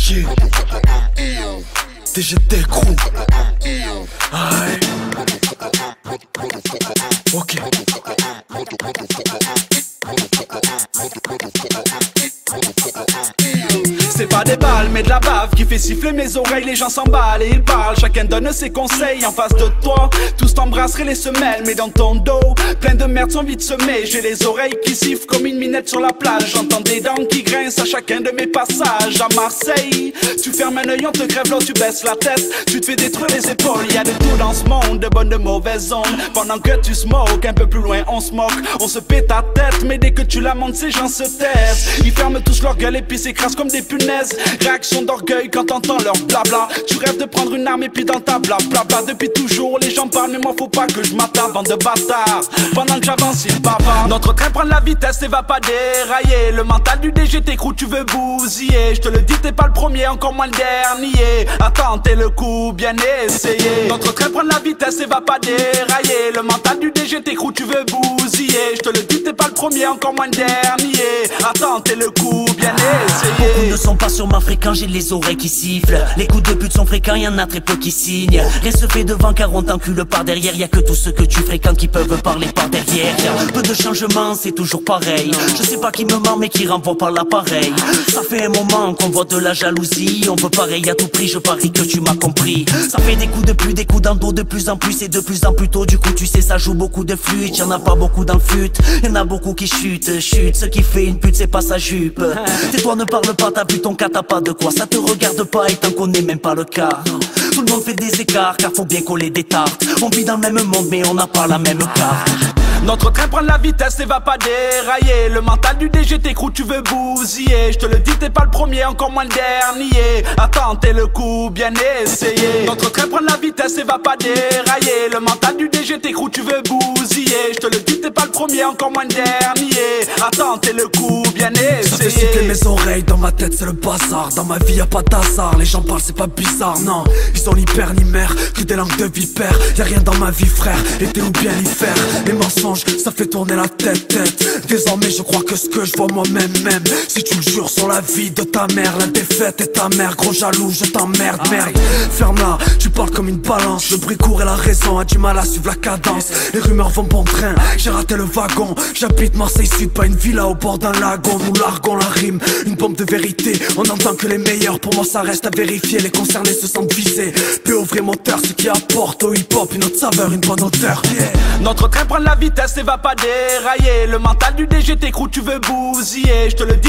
DG DGT Crew. Aïe. Ok. C'est pas des balles mais de la bave qui fait siffler mes oreilles. Les gens s'emballent et ils parlent, chacun donne ses conseils. En face de toi, tous t'embrasseraient les semelles. Mais dans ton dos, plein de merde sont vite semées. J'ai les oreilles qui sifflent comme une minette sur la plage. J'entends des dents qui grincent à chacun de mes passages. À Marseille, tu fermes un œil, on te crève l'eau, tu baisses la tête, tu te fais détruire les épaules. Y'a de tout dans ce monde, de bonnes, de mauvaises ondes. Pendant que tu smokes, un peu plus loin on se moque. On se pète ta tête, mais dès que tu la montes, ces gens se taisent. Ils ferment tous leur gueule et puis s'écrasent comme des punaises. Réaction d'orgueil quand t'entends leur blabla. Tu rêves de prendre une arme et puis dans ta blabla. Depuis toujours les gens parlent mais moi faut pas que je m'attarde. Bande de bâtards, pendant que j'avance ils bavardent. Notre train prend la vitesse et va pas dérailler. Le mental du DGT Crew tu veux bousiller. Je te le dis t'es pas le premier, encore moins le dernier. Attends t'es le coup, bien essayé. Notre train prend la vitesse et va pas dérailler. Le mental du DGT Crew tu veux bousiller. Je te le dis t'es pas le premier, encore moins le dernier. Attends t'es le coup, bien essayé. Beaucoup ne sont pas sur ma fréquence, j'ai les oreilles qui sifflent. Les coups de pute sont fréquents, y'en a très peu qui signent. Rien se fait devant car on t'encule par derrière. Y'a que tous ceux que tu fréquentes qui peuvent parler par derrière. Peu de changements, c'est toujours pareil. Je sais pas qui me ment mais qui renvoie par l'appareil. Ça fait un moment qu'on voit de la jalousie. On veut pareil à tout prix, je parie que tu m'as compris. Ça fait des coups de pluie, des coups dans le dos de plus en plus et de plus en plus tôt. Du coup tu sais ça joue beaucoup de flûte. Y'en a pas beaucoup dans le fut, y'en a beaucoup qui chutent. Ce qui fait une pute c'est pas sa jupe. Tais-toi, ne parle pas, t'as vu ton cas, t'as pas de quoi. Ça te regarde pas et tant qu'on n'est même pas le cas. Tout le monde fait des écarts car faut bien coller des tartes. On vit dans le même monde mais on n'a pas la même carte. Notre train prend la vitesse et va pas dérailler. Le mental du DGT Crew tu veux bousiller. Je te le dis t'es pas le premier, encore moins le dernier. Attends t'es le coup, bien essayé. Notre train prend la vitesse et va pas dérailler. Le mental du DGT Crew tu veux bousiller. Je te le dis t'es pas le premier, encore moins le dernier. Attends t'es le coup, bien essayé. Ça fait siffler mes oreilles, dans ma tête c'est le bazar. Dans ma vie y'a pas d'hasard, les gens parlent c'est pas bizarre. Non, ils sont ni père ni mère, que des langues de vipère. Y'a rien dans ma vie frère, et t'es ou bien l'y faire. Les mensonges, ça fait tourner la tête. Désormais je crois que ce que je vois moi-même. Si tu le jures sur la vie de ta mère, la défaite est ta mère. Gros jaloux, je t'emmerde, merde. Ferme-la, tu parles comme une balance. Le bruit court et la raison a du mal à suivre la cadence. Les rumeurs vont bon train, j'ai raté le wagon. J'habite Marseille Sud, pas une villa au bord d'un lagon. Nous larguons la rime, une bombe de vérité. On n'entend que les meilleurs, pour moi ça reste à vérifier. Les concernés se sentent visés, peu vrai moteur. Ce qui apporte au hip-hop une autre saveur, une bonne odeur, yeah. Notre train prend la vitesse et va pas dérailler. Le mental du DGT Crew tu veux bousiller. Je te le dis